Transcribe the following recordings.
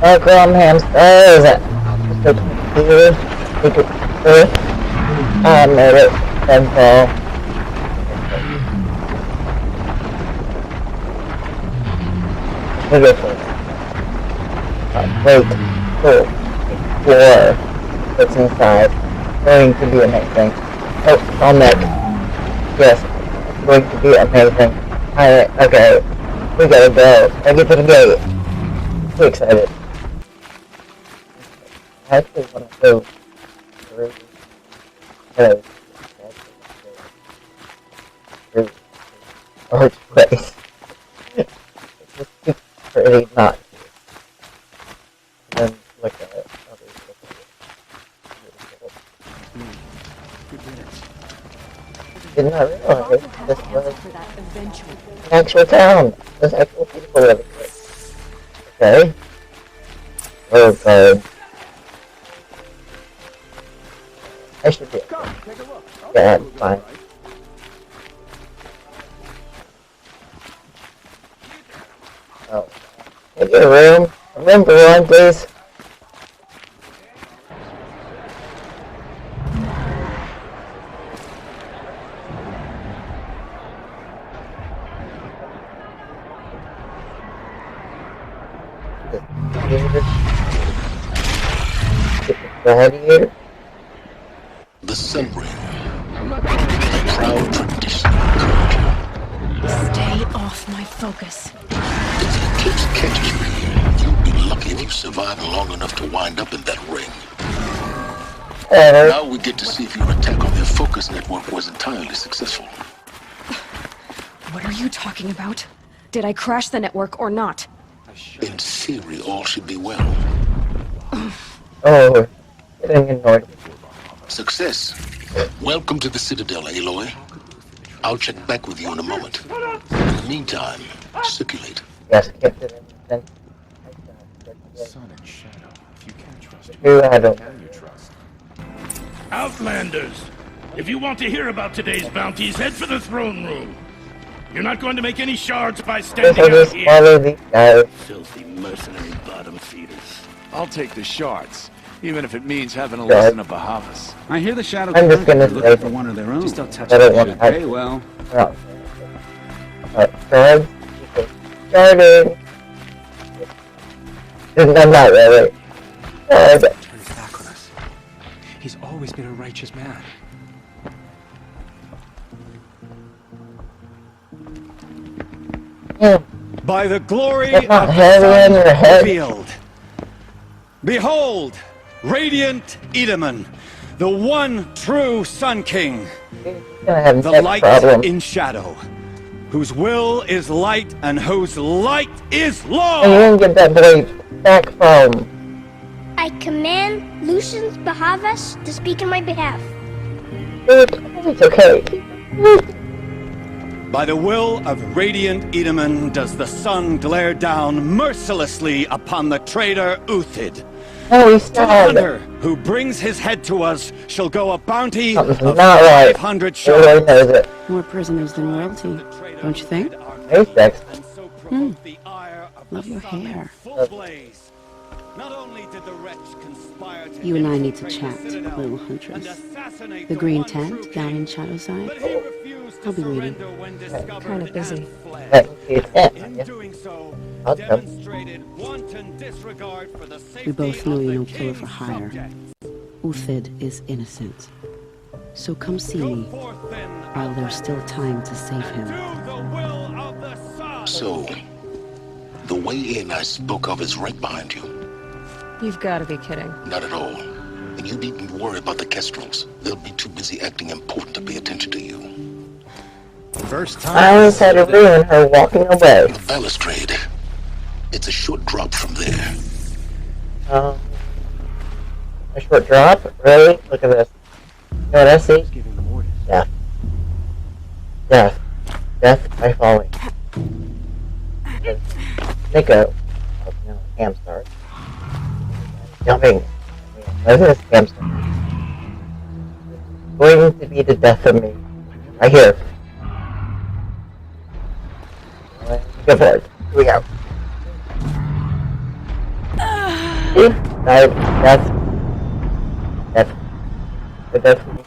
Welcome, HamStars! I made it. Simple. Beautiful. Wait. Cool. Floor. What's inside? Going to be amazing. Oh, Sonic. Yes. It's going to be amazing. Alright, okay. We gotta go. I get to the gate. I'm too excited. I actually want to go through Arch Place. It's just pretty not. And then look at it. Did not realize this was an actual town. There's actual people living here. Okay. Oh god. I should be. Yeah, I'm fine. Oh. Can I get a room? A room for one, please? Gladiator? The Sun Ring. A proud tradition of culture. Stay off my focus. If the Eclipse catches you here, you'll be lucky if you survive long enough to wind up in that ring. Now we get to see if your attack on their focus network was entirely successful. What are you talking about? Did I crash the network or not? In theory, all should be well. Oh, getting annoyed. Success. Welcome to the Citadel, Aloy. I'll check back with you in a moment. In the meantime, circulate. Yes, kept it in. Sun and shadow. If you can't trust Who I don't can you trust? Outlanders! If you want to hear about today's bounties, head for the throne room. You're not going to make any shards by standing out just here. follow these guys. Filthy mercenary bottom feeders. I'll take the shards, even if it means having to listen to Bahavas. I hear the Shadow I'm just gonna looking say for one of their own. Just don't touch I don't it. want to Hey, well, Oh. Alright, starting. I'm not really. Turn his back on us. He's always been a righteous man. By the glory Get my of the head in your sun head. revealed. Behold, radiant Edaman, the one true Sun King, Gonna have the neck light problem. in shadow, whose will is light and whose light is And you law. didn't get that blade back from. I command Lucius Bahavas to speak in my behalf. It's okay. By the will of radiant Edaman does the sun glare down mercilessly upon the traitor Uthid. Oh, he's To the sad. hunter who brings his head to us shall go a bounty Something's of not right. 500 Everyone shards. knows it. More prisoners than royalty, don't you think? Hey, Sex. Love your hair. Not only did the wretch conspire to You and I need to infiltrate chat, the Citadel little and huntress. assassinate The green one true tent down king, in Shadowside. but he refused to I'll be waiting. surrender when discovered Kinda busy. and fled. Hey, it's it. In Yeah. doing so, I'll come. demonstrated wanton disregard for the safety We both know of you're the no killer for king's hire. subjects. Uthid is innocent. So come see Go me forth then, while there's still time to save him. do the will of the sun. So, the way in I spoke of is right behind you. You've got to be kidding. Not at all. And you needn't worry about the Kestrels. They'll be too busy acting important to pay attention to you. First time. I always had to ruin her walking away. The balustrade. It's a short drop from there. A short drop? Really? Look at this. You know what I see? Giving them orders. Death. Death. Death by falling. Nico. Oh, no, HamStars. Jumping. What is this HamStar? It's going to be the death of me. Right here. Go for it. Here we go. See? That's me.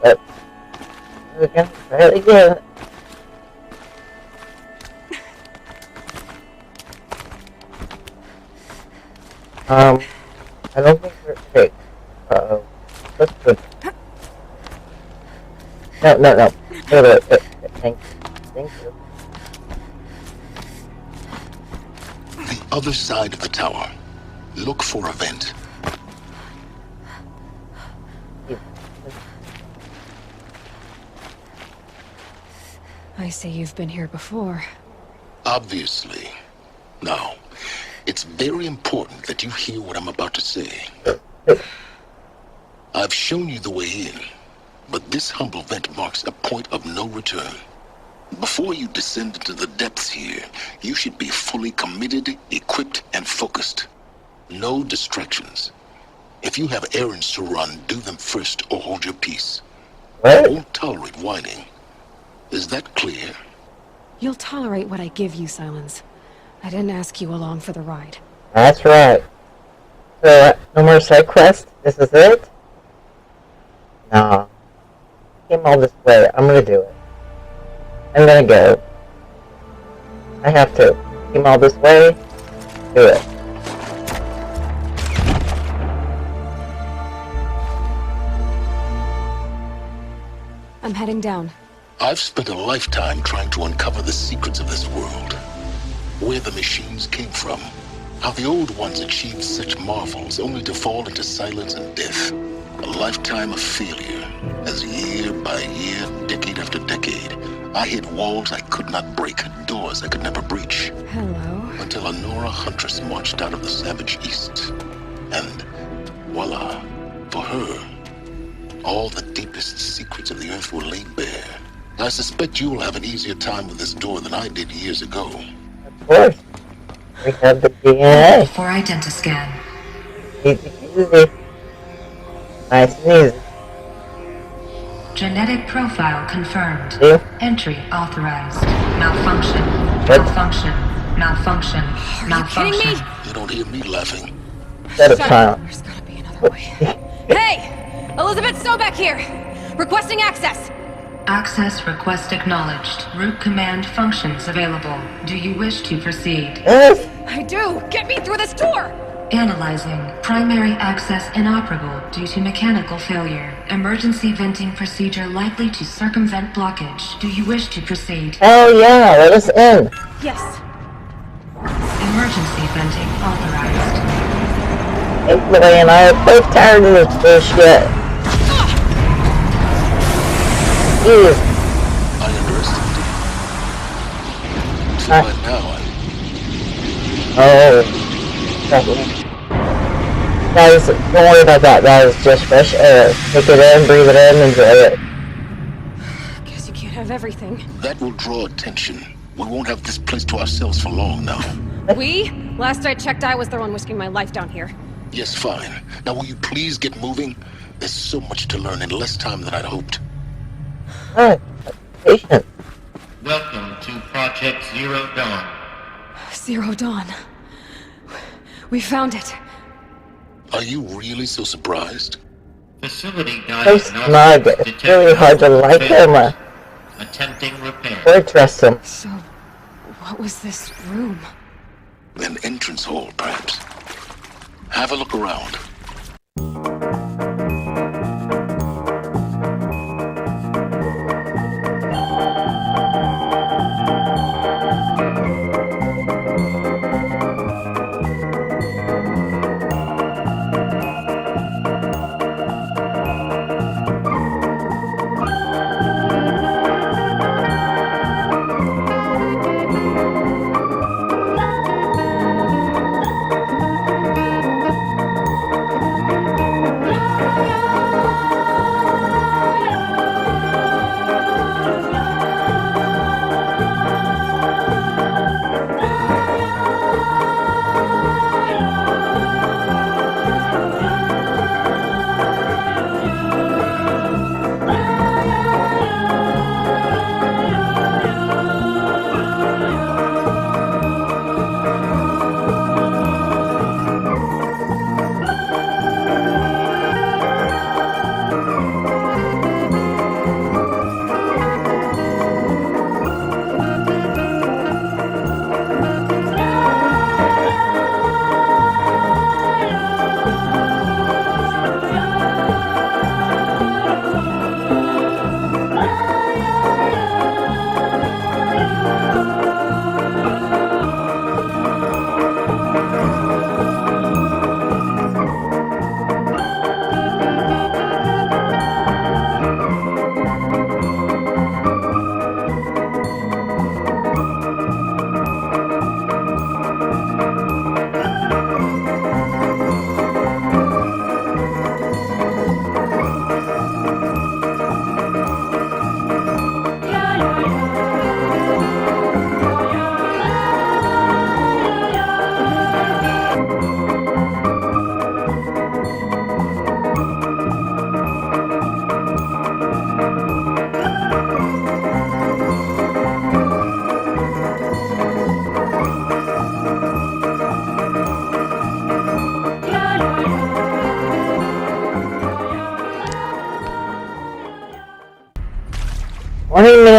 But we can try it again. I don't think we're safe. Let's put. No. Wait. Thank you. The other side of the tower. Look for a vent. I see you've been here before. Obviously. Now, it's very important that you hear what I'm about to say. I've shown you the way in, but this humble vent marks a point of no return. Before you descend into the depths here, you should be fully committed, equipped, and focused. No distractions. If you have errands to run, do them first or hold your peace. I won't tolerate whining. Is that clear? You'll tolerate what I give you, Silence. I didn't ask you along for the ride. That's right. So, no more side quest? This is it? Nah. Came all this way. I'm gonna do it. I'm gonna go. I have to. Came all this way. Do it. I'm heading down. I've spent a lifetime trying to uncover the secrets of this world. Where the machines came from. How the old ones achieved such marvels only to fall into silence and death. A lifetime of failure, as year by year, decade after decade, I hit walls I could not break, doors I could never breach. Hello. Until a Nora huntress marched out of the savage east. And voila, for her, all the deepest secrets of the earth were laid bare. I suspect you'll have an easier time with this door than I did years ago. Of course. We have the DNA. For identiscan. Easy. Nice and easy. Genetic profile confirmed. See? Entry authorized. Malfunction. What? Malfunction. Are you kidding me? You don't hear me laughing. Set of Shut time. up. There's gotta be another way. Hey! Elizabeth Sobeck here! Requesting access! Access request acknowledged. Root command functions available. Do you wish to proceed? Yes. I do! Get me through this door! Analyzing. Primary access inoperable due to mechanical failure. Emergency venting procedure likely to circumvent blockage. Do you wish to proceed? Hell yeah, let us in. Yes. Emergency venting authorized. Aloy and I are both tired of this bullshit. Jeez. I underestimated you. So by now Guys, don't worry about that. That is just fresh air. Take it in, breathe it in, enjoy it. Guess you can't have everything. that will draw attention. We won't have this place to ourselves for long now. We? Last I checked, I was the one risking my life down here. Yes, fine. Now will you please get moving? There's so much to learn in less time than I'd hoped. Alright, patient. Welcome to Project Zero Dawn. Zero Dawn. We found it. Are you really so surprised? Facility So smug. It's really hard to like him. Attempting repair. Or trust him. So, what was this room? An entrance hall, perhaps. Have a look around.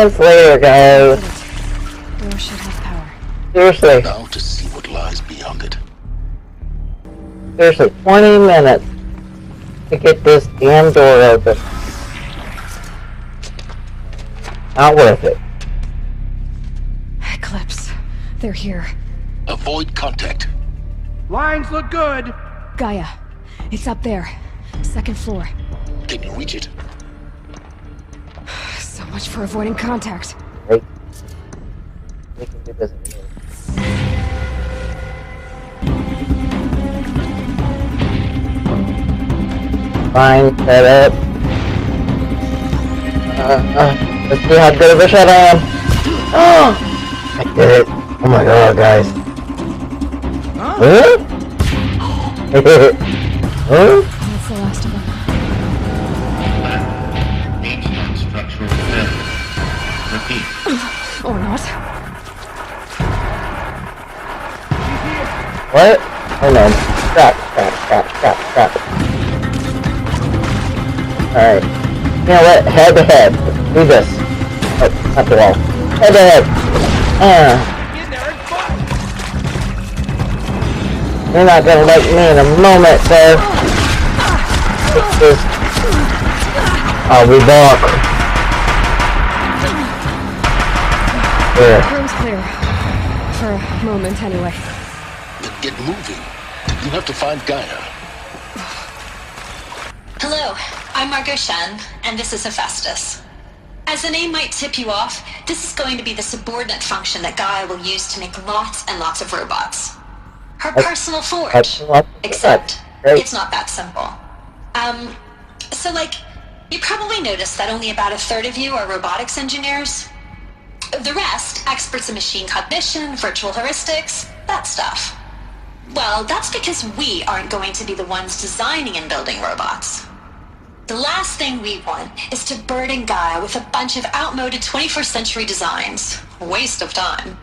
minutes later, guys. Door should have power. Seriously. Now to see what lies beyond it. Seriously, 20 minutes to get this damn door open. Not worth it. Eclipse. They're here. Avoid contact. Lines look good. Gaia. It's up there. Second floor. Can you reach it? So much for avoiding contact. Wait. We can do this. Fine, set up. Let's see how good of a shot I am. Oh! I did it. Oh my god, guys. Huh? Huh? That's the last of them. H-Star structural failure. Repeat. Or not. What? Oh no. Crap. Alright. You know what? Head to head. Let's do this. Oh, not the wall. Head to head. You're not gonna like me in a moment, sir. I'll be back. Yeah. Room's clear. For a moment, anyway. Then get moving. You have to find Gaia. Hello, I'm Margot Shen, and this is Hephaestus. As the name might tip you off, this is going to be the subordinate function that Gaia will use to make lots and lots of robots. Her personal forge. Except, it's not that simple. So you probably noticed that only about a third of you are robotics engineers. The rest, experts in machine cognition, virtual heuristics, that stuff. Well, that's because we aren't going to be the ones designing and building robots. The last thing we want is to burden Gaia with a bunch of outmoded 21st century designs. A waste of time.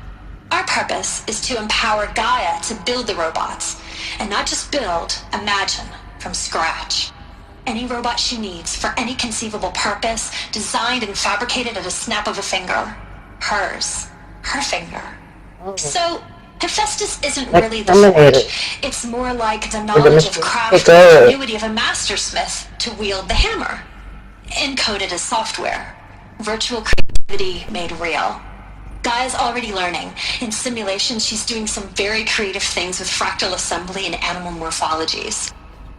Our purpose is to empower Gaia to build the robots, and not just build, imagine, from scratch. Any robot she needs for any conceivable purpose, designed and fabricated at a snap of a finger. Hers. Her finger. So, Hephaestus isn't really the forge. It's more like the knowledge of craft and ingenuity of a mastersmith to wield the hammer. Encoded as software. Virtual creativity made real. Gaia's already learning. In simulation, she's doing some very creative things with fractal assembly and animal morphologies.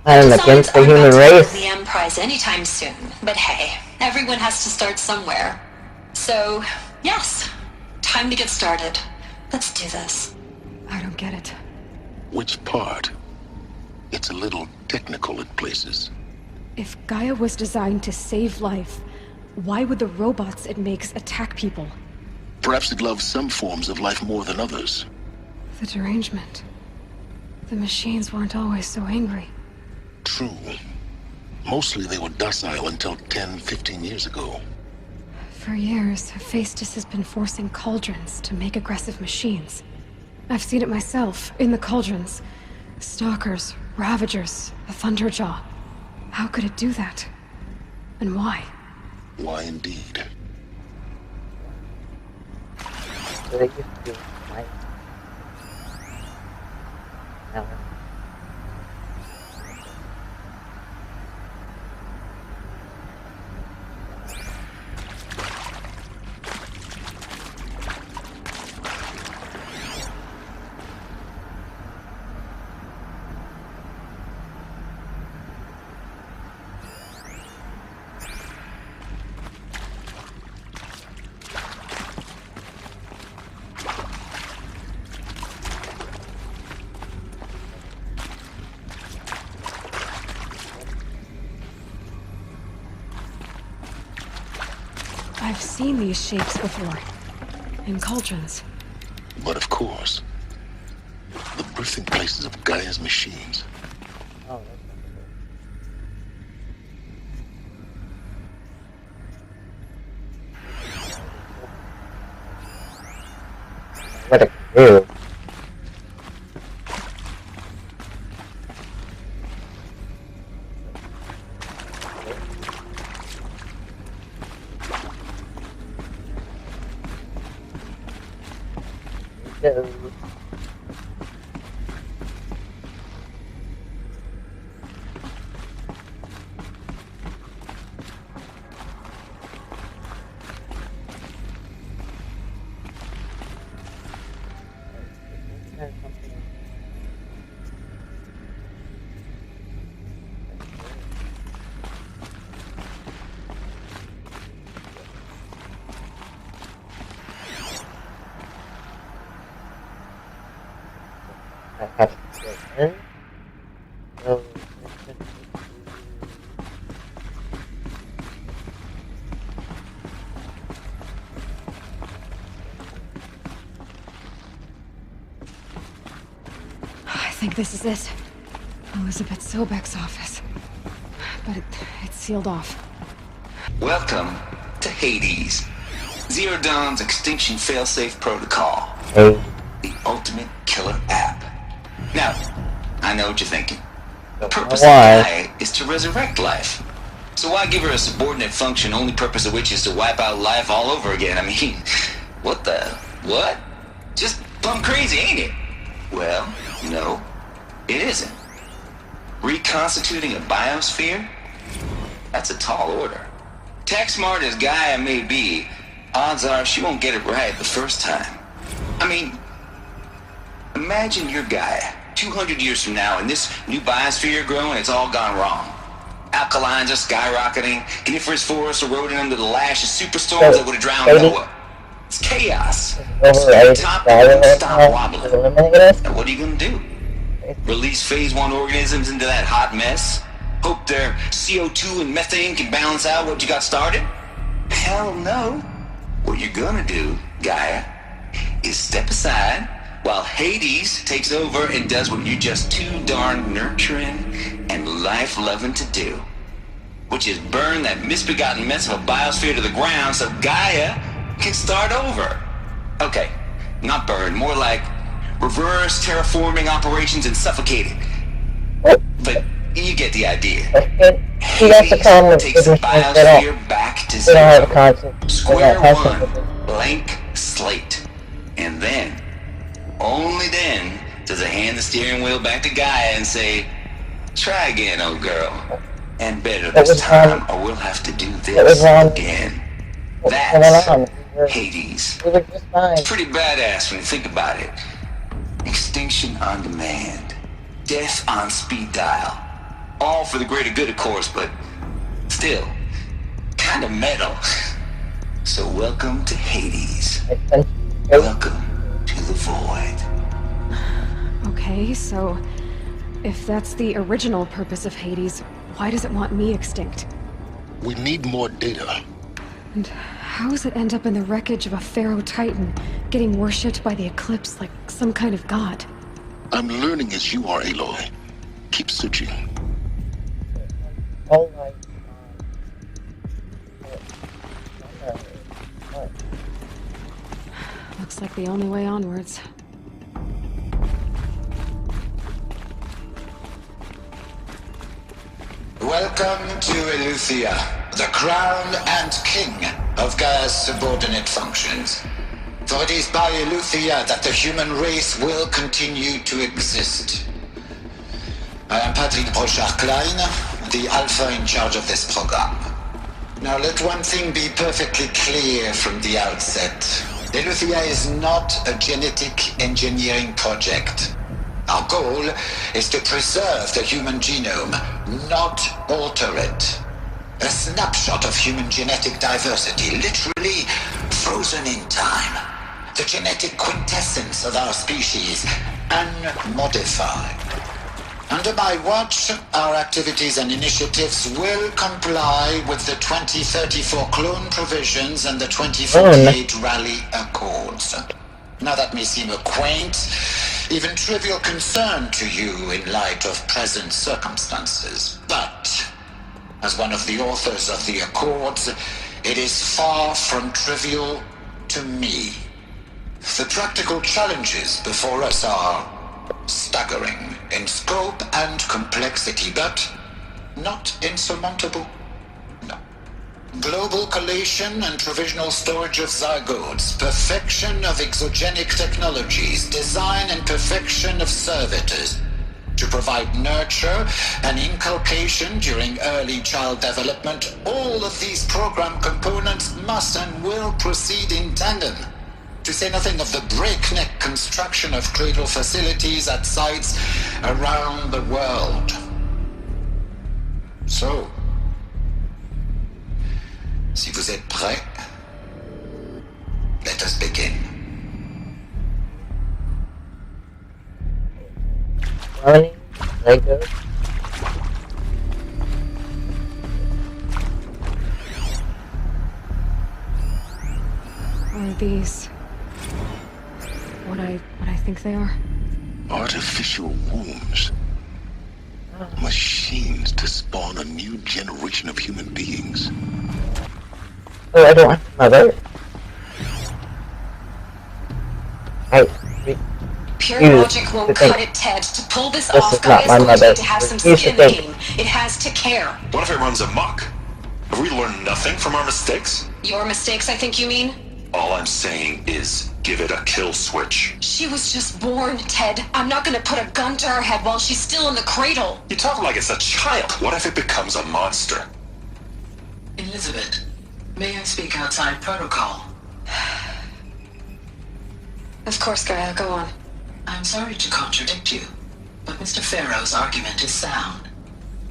I'm against the human race. The M prize anytime soon, but hey, everyone has to start somewhere. So, yes, time to get started. Let's do this. I don't get it. Which part? It's a little technical at places. If Gaia was designed to save life, why would the robots it makes attack people? Perhaps it loves some forms of life more than others. The derangement. The machines weren't always so angry. True. Mostly they were docile until 10, 15 years ago. For years, Hephaestus has been forcing cauldrons to make aggressive machines. I've seen it myself, in the cauldrons. Stalkers, Ravagers, a Thunderjaw. How could it do that? And why? Why indeed? So they used to be nice. Now, I've seen these shapes before. In cauldrons. But of course, the birthing places of Gaia's machines. oh, what it can do. go. I have to go in. So, I think this is it. Elizabeth Sobek's office. But it's sealed off. Welcome to Hades. Zero Dawn's extinction failsafe protocol. hey, The ultimate killer app. Now, I know what you're thinking. The don't know purpose of why. Gaia is to resurrect life. So why give her a subordinate function, only purpose of which is to wipe out life all over again? I mean, what the... what? Just plumb crazy, ain't it? Well, no, it isn't. Reconstituting a biosphere? That's a tall order. Tech smart as Gaia may be, odds are she won't get it right the first time. I mean, imagine you're Gaia, 200 years from now, and this new biosphere growing, it's all gone wrong. Alkalines are skyrocketing, coniferous forests eroding under the lash of superstorms that would have drowned Noah. It's chaos. So the top wouldn't stop wobbling. And what are you gonna do? Release phase 1 organisms into that hot mess? Hope their CO2 and methane can balance out what you got started? Hell no. What you're gonna do, Gaia, is step aside while Hades takes over and does what you're just too darn nurturing and life-loving to do, which is burn that misbegotten mess of a biosphere to the ground so Gaia can start over. Okay, not burn, more like reverse terraforming operations and suffocate it. But you get the idea. He got the comment Takes the biosphere back to they don't have a zero. concept. Square one, blank slate. And then, only then, does it hand the steering wheel back to Gaia and say, try again, old girl. And better this time, or we'll have to do this again. That's Hades. It's pretty badass when you think about it. Extinction on demand. Death on speed dial. All for the greater good, of course, but still, kind of metal. So welcome to Hades. Welcome to the void. Okay, so if that's the original purpose of Hades, why does it want me extinct? We need more data. And how does it end up in the wreckage of a Pharaoh Titan, getting worshipped by the Eclipse like some kind of god? I'm learning as you are, Aloy. Keep searching. Oh my god. Looks like the only way onwards. Welcome to Eleuthia, the crown and king of Gaia's subordinate functions. For it is by Eleuthia that the human race will continue to exist. I am Patrick Brochard-Klein, the Alpha in charge of this program. Now let one thing be perfectly clear from the outset. Eleuthia is not a genetic engineering project. Our goal is to preserve the human genome, not alter it. A snapshot of human genetic diversity, literally frozen in time. The genetic quintessence of our species, unmodified. Under my watch, our activities and initiatives will comply with the 2034 clone provisions and the 2048 Rally Accords. Now that may seem a quaint, even trivial concern to you in light of present circumstances, but as one of the authors of the Accords, it is far from trivial to me. The practical challenges before us are staggering in scope and complexity, but not insurmountable. No. Global collation and provisional storage of zygotes, perfection of exogenic technologies, design and perfection of servitors, to provide nurture and inculcation during early child development. All of these program components must and will proceed in tandem, to say nothing of the breakneck construction of cradle facilities at sites around the world. So, si vous êtes prêts, let us begin. Running, Lego. Are these what I think they are? Artificial wombs. Machines to spawn a new generation of human beings. Oh, I don't have mother. Pure logic won't cut it, Ted. To pull this off, is not my Gaia's going mother. to have some Refuse skin to in the think. game. It has to care. What if it runs amok? Have we learned nothing from our mistakes? Your mistakes, I think you mean? All I'm saying is, give it a kill switch. She was just born, Ted. I'm not gonna put a gun to her head while she's still in the cradle. You talk like it's a child. What if it becomes a monster? Elizabeth, may I speak outside protocol? Of course, Gaia, go on. I'm sorry to contradict you, but Mr. Farrow's argument is sound.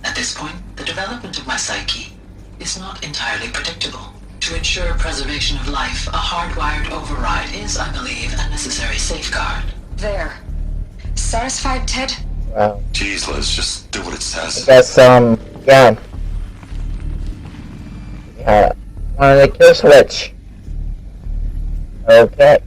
At this point, the development of my psyche is not entirely predictable. To ensure preservation of life, a hardwired override is, I believe, a necessary safeguard. There. Satisfied, Ted? Wow. Jeez, Liz, just do what it says. I guess, yeah. Yeah. One of the kill switch. Okay.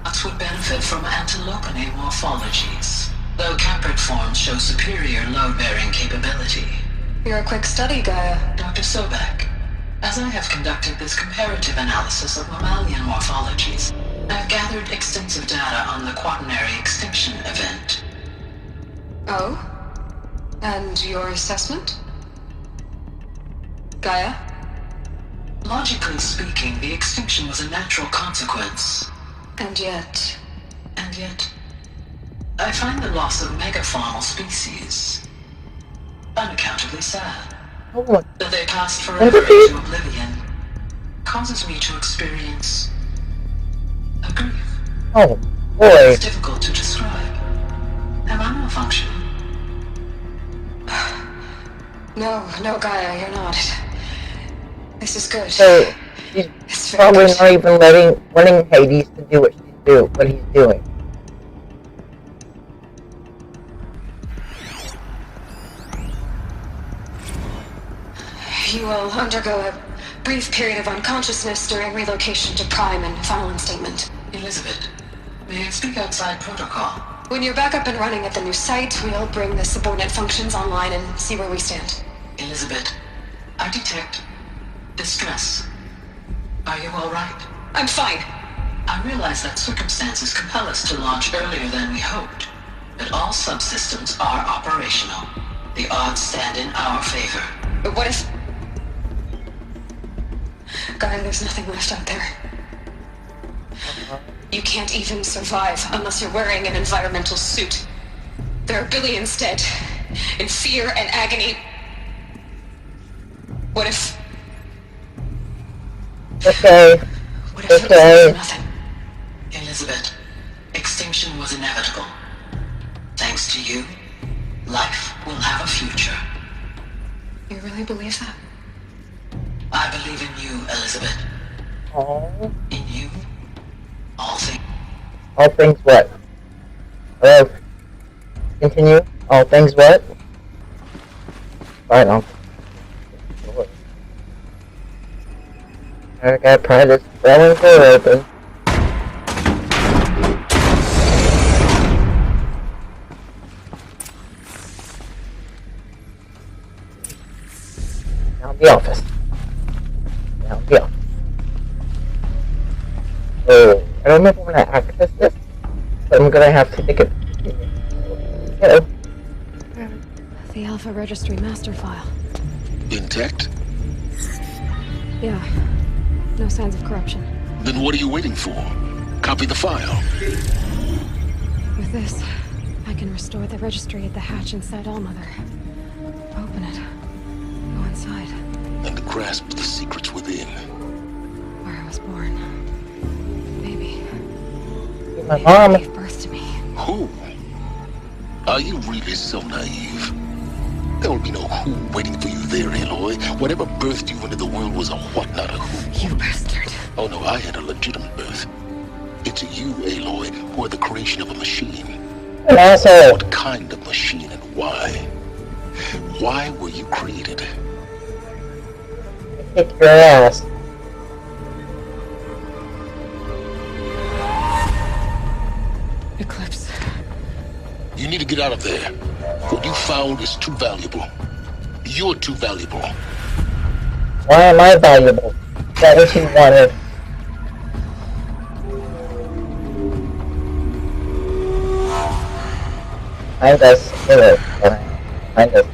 Nuts would benefit from antilopine morphologies, though caprid forms show superior load-bearing capability. You're a quick study, Gaia. Dr. Sobek, as I have conducted this comparative analysis of mammalian morphologies, I have gathered extensive data on the quaternary extinction event. Oh? And your assessment? Gaia? Logically speaking, the extinction was a natural consequence. And yet, I find the loss of megafaunal species unaccountably sad. Oh, That they passed forever into oblivion causes me to experience a grief. oh boy. It's difficult to describe. Am I malfunctioning? No, Gaia, you're not. This is good. So she's probably not even letting Hades to do what he's doing. You will undergo a brief period of unconsciousness during relocation to Prime and final instatement. Elizabeth, may I speak outside protocol? When you're back up and running at the new site, we'll bring the subordinate functions online and see where we stand. Elizabeth, I detect distress. Are you all right? I'm fine. I realize that circumstances compel us to launch earlier than we hoped, but all subsystems are operational. The odds stand in our favor. But what if... Gaia, there's nothing left out there. You can't even survive unless you're wearing an environmental suit. There are billions dead, in fear and agony. What if... Okay. What if there was nothing? Elizabeth, extinction was inevitable. Thanks to you, life will have a future. You really believe that? I believe in you, Elizabeth. Oh. In you, all things. All things what? Hello? Continue. All things what? Right on. I gotta pry this rolling door open. Down the office. Down the office. Oh, I don't know if I'm gonna access this, but I'm gonna have to take it. Alpha Registry master file. Intact? Yeah. No signs of corruption. Then what are you waiting for? Copy the file. With this, I can restore the registry at the hatch inside Allmother. Open it. Go inside. And grasp the secrets within. Where I was born. Baby. My mom. Gave birth to me. Who? Are you really so naive? There will be no who waiting for you there, Aloy. Whatever birthed you into the world was a what, not a who. You bastard. Oh no, I had a legitimate birth. It's you, Aloy, who are the creation of a machine. An asshole. What kind of machine and why? Why were you created? Kick your ass. Eclipse. You need to get out of there. What you found is too valuable. You're too valuable. Why am I valuable? That is what you wanted. I just do it. I just.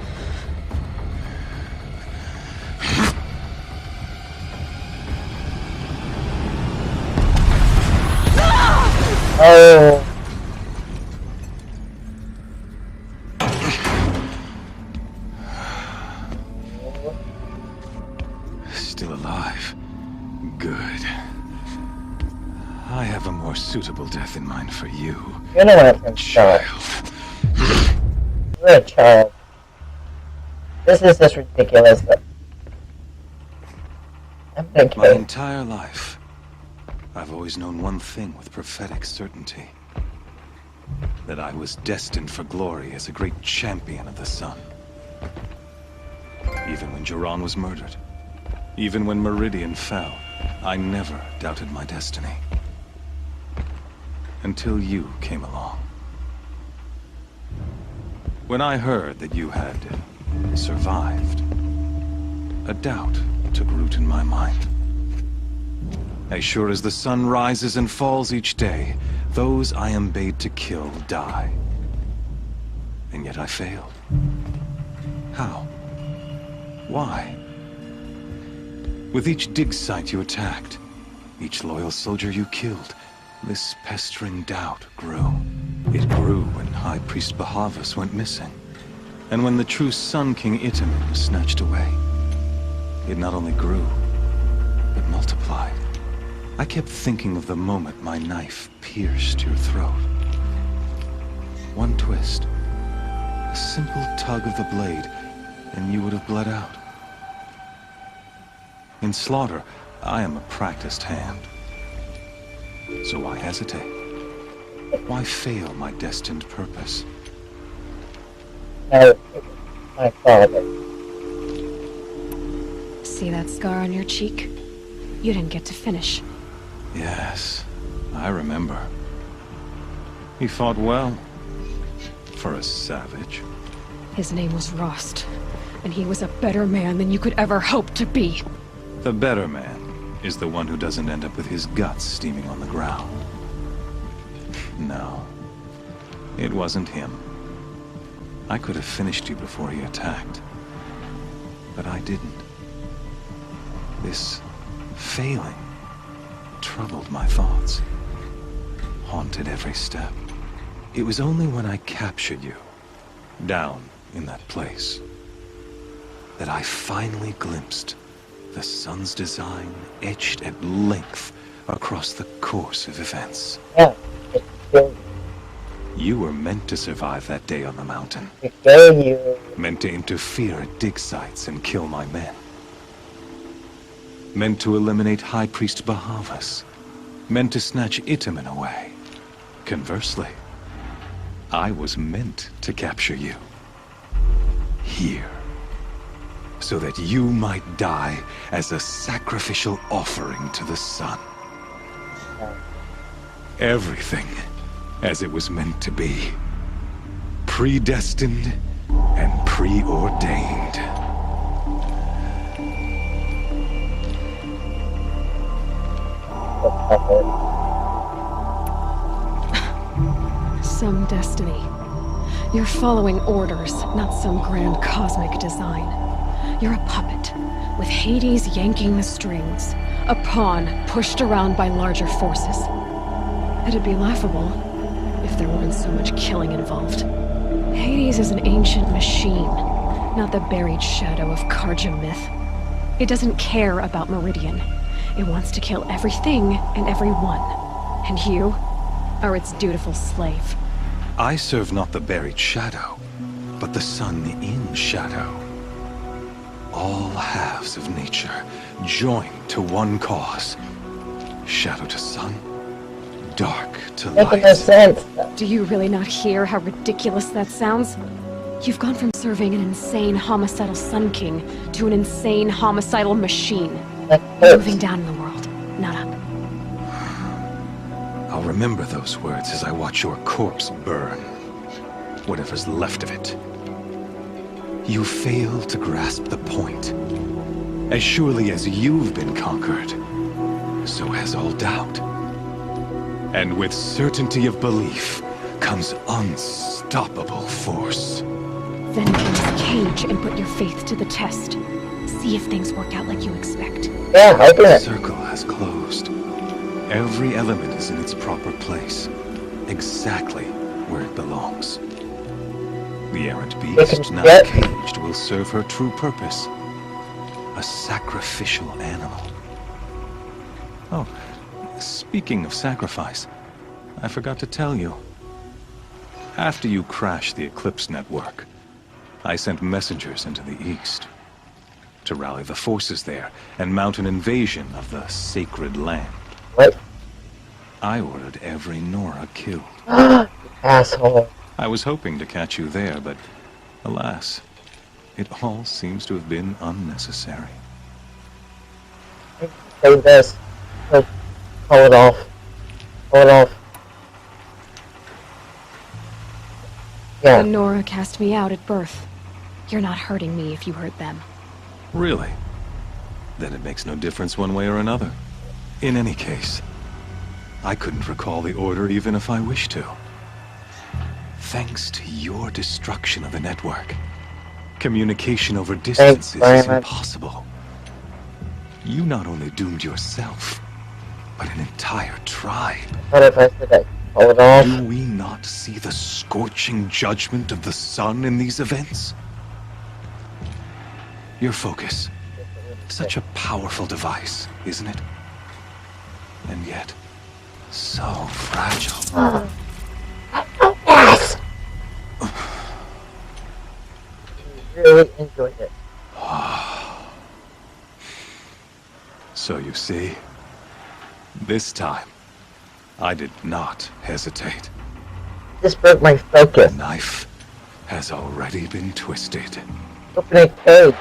Oh. Still alive. Good. I have a more suitable death in mind for you. You're not a child. You're a child. This is just ridiculous. I'm gonna kill My you. entire life, I've always known one thing with prophetic certainty. That I was destined for glory as a great champion of the sun. Even when Jiran was murdered, even when Meridian fell, I never doubted my destiny. Until you came along. When I heard that you had survived, a doubt took root in my mind. As sure as the sun rises and falls each day, those I am bade to kill die. And yet I failed. How? Why? With each dig site you attacked, each loyal soldier you killed, this pestering doubt grew. It grew when High Priest Bahavas went missing, and when the true Sun King Itamen was snatched away. It not only grew, but multiplied. I kept thinking of the moment my knife pierced your throat. One twist, a simple tug of the blade, and you would have bled out. In slaughter, I am a practiced hand. So why hesitate? Why fail my destined purpose? No, my father. See that scar on your cheek? You didn't get to finish. Yes, I remember. He fought well. For a savage. His name was Rost, and he was a better man than you could ever hope to be. The better man is the one who doesn't end up with his guts steaming on the ground. No, it wasn't him. I could have finished you before he attacked, but I didn't. This failing troubled my thoughts, haunted every step. It was only when I captured you, down in that place, that I finally glimpsed the sun's design etched at length across the course of events. Yeah, it's still You were meant to survive that day on the mountain. you. Meant to interfere at dig sites and kill my men. Meant to eliminate High Priest Bahavas. Meant to snatch Itamen away. Conversely, I was meant to capture you. Here. So that you might die as a sacrificial offering to the sun. Everything as it was meant to be. Predestined and preordained. Some destiny. You're following orders, not some grand cosmic design. You're a puppet, with Hades yanking the strings. A pawn pushed around by larger forces. It'd be laughable if there weren't so much killing involved. Hades is an ancient machine, not the buried shadow of Karja myth. It doesn't care about Meridian. It wants to kill everything and everyone. And you are its dutiful slave. I serve not the buried shadow, but the sun in shadow. All halves of nature joined to one cause. Shadow to sun, dark to light. Making no sense. Do you really not hear how ridiculous that sounds? You've gone from serving an insane homicidal Sun King to an insane homicidal machine. Moving down in the world, not up. I'll remember those words as I watch your corpse burn. Whatever's left of it. You fail to grasp the point. As surely as you've been conquered, so has all doubt. And with certainty of belief comes unstoppable force. Then get this cage and put your faith to the test. See if things work out like you expect. Yeah, open The it. circle has closed. Every element is in its proper place, exactly where it belongs. The errant beast, now caged, will serve her true purpose. A sacrificial animal. Oh, speaking of sacrifice, I forgot to tell you. After you crashed the Eclipse Network, I sent messengers into the east to rally the forces there and mount an invasion of the sacred land. What? I ordered every Nora killed. Asshole. I was hoping to catch you there, but alas, it all seems to have been unnecessary. Say this. Like, call it off. Call it off. Yeah. The Nora cast me out at birth. You're not hurting me if you hurt them. Really? Then it makes no difference one way or another. In any case, I couldn't recall the order even if I wished to. Thanks to your destruction of the network, communication over distances is impossible. You not only doomed yourself, but an entire tribe. What if I said that? Call it off. Do we not see the scorching judgment of the sun in these events? Your focus. Such a powerful device, isn't it? And yet, so fragile. Yes! Really enjoyed it. So you see, this time, I did not hesitate. This broke my focus. The knife has already been twisted. Open a cage.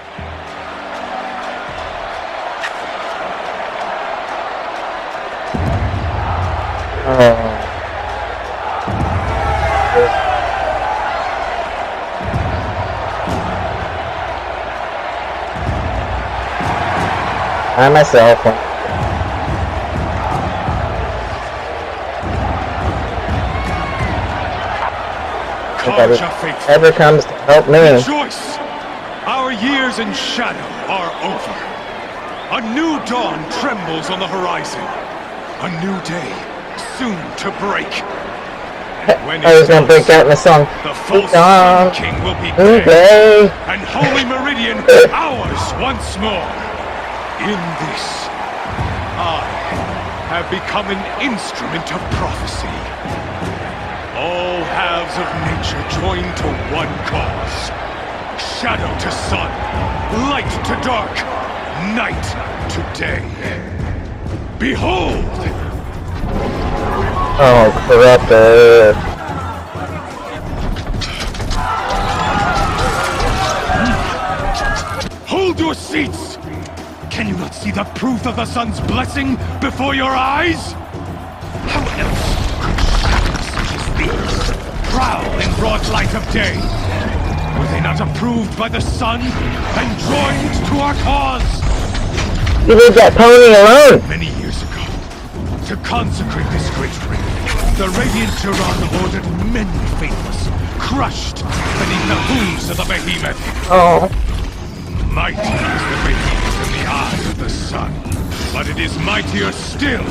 I myself. Ever comes to help me. Rejoice! Our years in shadow are over. A new dawn trembles on the horizon. A new day soon to break. When I was gonna break out in the song. The false Sun King will be dead, and Holy Meridian ours once more. In this, I have become an instrument of prophecy. All halves of nature join to one cause. Shadow to sun, light to dark, night to day. Behold! Oh, corrupted. Hold your seats! Can you not see the proof of the sun's blessing before your eyes? How else could shadows such as these prowl in broad light of day? Were they not approved by the sun and joined to our cause? You leave that pony alone! Many years ago, to consecrate this great ring, the Radiant Tyrann ordered many faithless crushed beneath the hooves of the behemoth. Oh. Mighty is the behemoth in the eyes of the sun, but it is mightier still,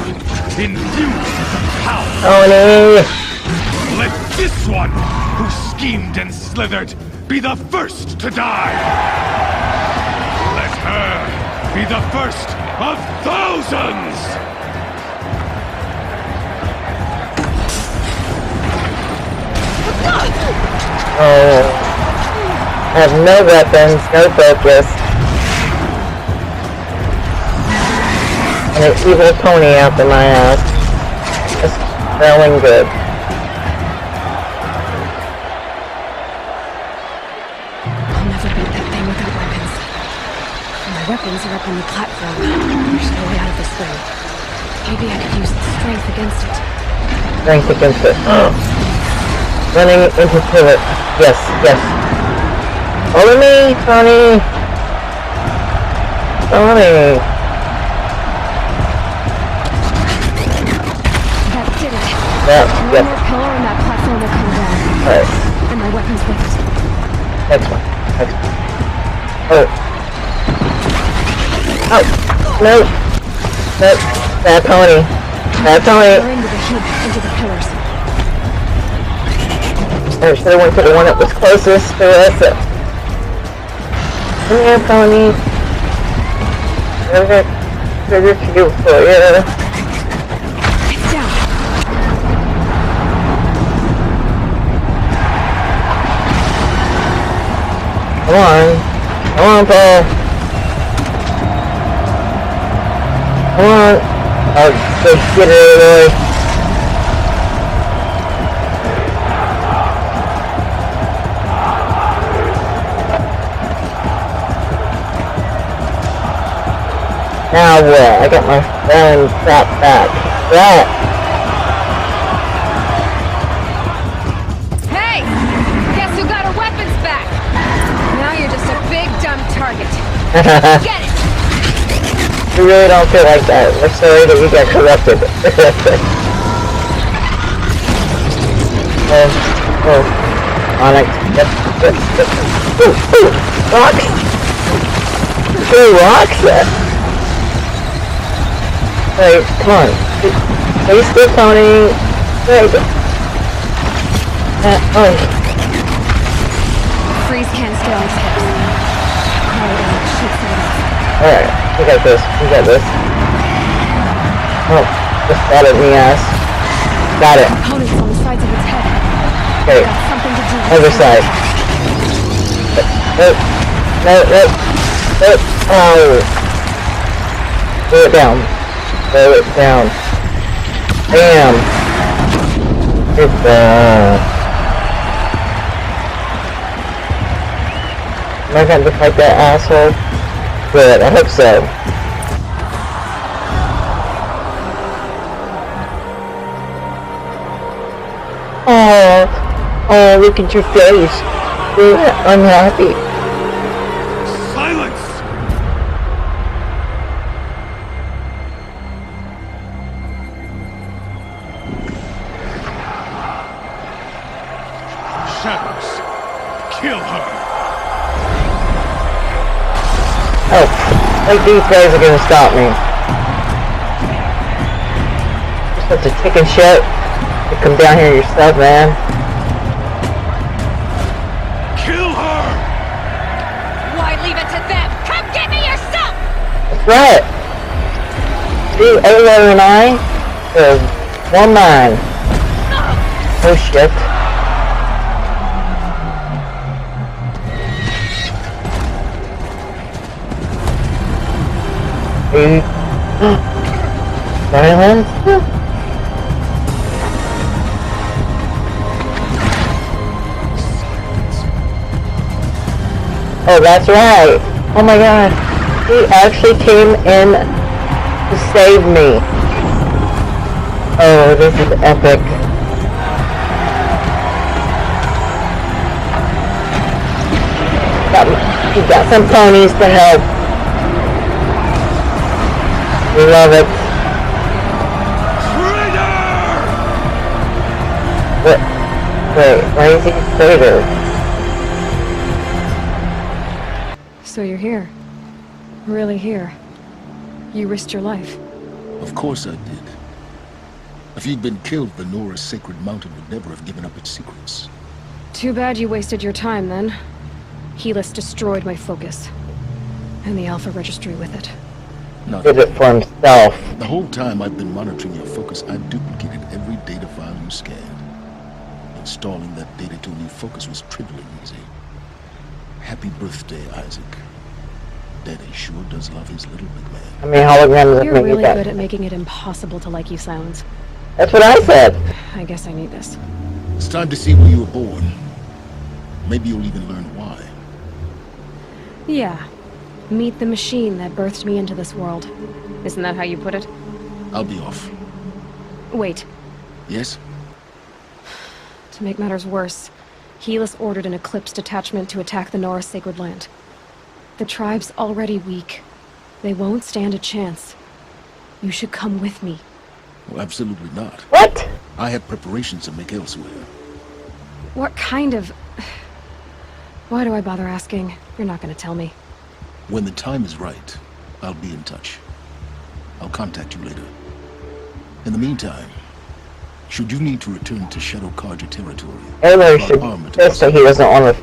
infused with power. Tony! Let this one, who schemed and slithered, be the first to die. Let her be the first of thousands! Oh. I have no weapons, no focus. And an evil pony after my ass. It's smelling good. I'll never beat that thing without weapons. My weapons are up on the platform. They're slowly out of this thing. Maybe I could use the strength against it. Strength against it. Running into pivot. Yes, yes. Follow me, Tony! Tony! That did it. Yeah, One yes. more pillar and that platform will come down. Alright. And my weapons with it. Next one. Next one. Oh. Oh! No! No! Bad pony! Bad pony! We're into the heap, into the pillars. I should have went to the one that was closest to us. Come here, pony. Trigger cube for you. It's down. Come on. Come on, Paul. Come on. Oh, go get it, Aloy. Now what? I got my friend trapped back. Right. Hey! Guess who got our weapons back? Now you're just a big dumb target. Get it! We really don't feel like that. We're sorry that you got corrupted. Oh. Onyx. Yep. Ooh, rocks! Ooh, rocks! Hey, come on. Stay still, Tony. There you go. Oh. Freeze can't stay on his hips. Alright, we got this. We got this. Oh, just got it in the ass. Got it. Opponents on the sides of its head. Okay. Got something to do with Other side. No. Oh. Throw it down. Throw it down. Bam! Good job. Am I going to fight that asshole? Good, I hope so. Oh, look at your face. You're unhappy. Silence! Shadows, kill her! Oh, like these guys are gonna stop me. You're such a chicken shit. You come down here yourself, man. Kill her! Why leave it to them? Come get me yourself! That's right. See, Aloy and I are one man. Oh shit. Silence? Oh, that's right. Oh my god. He actually came in to save me. Oh, this is epic. He got some ponies to help. We love it. crazy crater. So you're here. Really here. You risked your life. Of course I did. If you'd been killed, the Nora's sacred mountain would never have given up its secrets. Too bad you wasted your time, then. Helis destroyed my focus. And the Alpha Registry with it. Did it for himself. The whole time I've been monitoring your focus, I duplicated every data file you scanned. Installing that data to a new focus was trivially easy. Happy birthday, Isaac. Daddy sure does love his little big man. I mean, holograms You're really good at making it impossible to like you, Silence. That's what I said. I guess I need this. It's time to see where you were born. Maybe you'll even learn why. Yeah. Meet the machine that birthed me into this world. Isn't that how you put it? I'll be off. Wait. Yes? To make matters worse, Helis ordered an Eclipse detachment to attack the Nora Sacred Land. The tribe's already weak. They won't stand a chance. You should come with me. Well, absolutely not. What? I have preparations to make elsewhere. What kind of... Why do I bother asking? You're not gonna tell me. When the time is right, I'll be in touch. I'll contact you later. In the meantime, should you need to return to Shadow Carja territory... Aloy should just so he doesn't want to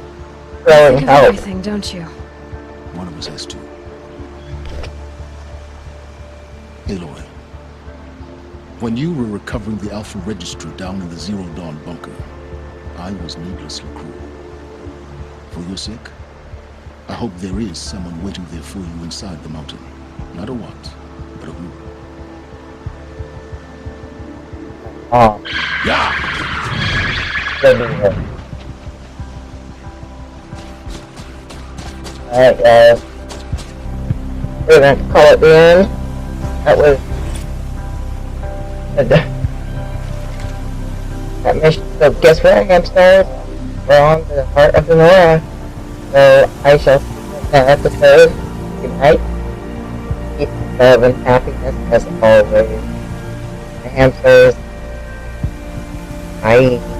throw in help. Everything, don't you? One of us has to. Aloy, when you were recovering the Alpha Registry down in the Zero Dawn bunker, I was needlessly cruel. For your sake, I hope there is someone waiting there for you inside the mountain. Not a what, but a who. Oh. Yeah! Alright, guys. We're going to call it the end. That was... that mission. So guess what, HamStars? We're on to the heart of the Nora. So I shall see you in that episode. Good night. Peace, love, and happiness as always. The HamStars. Bye.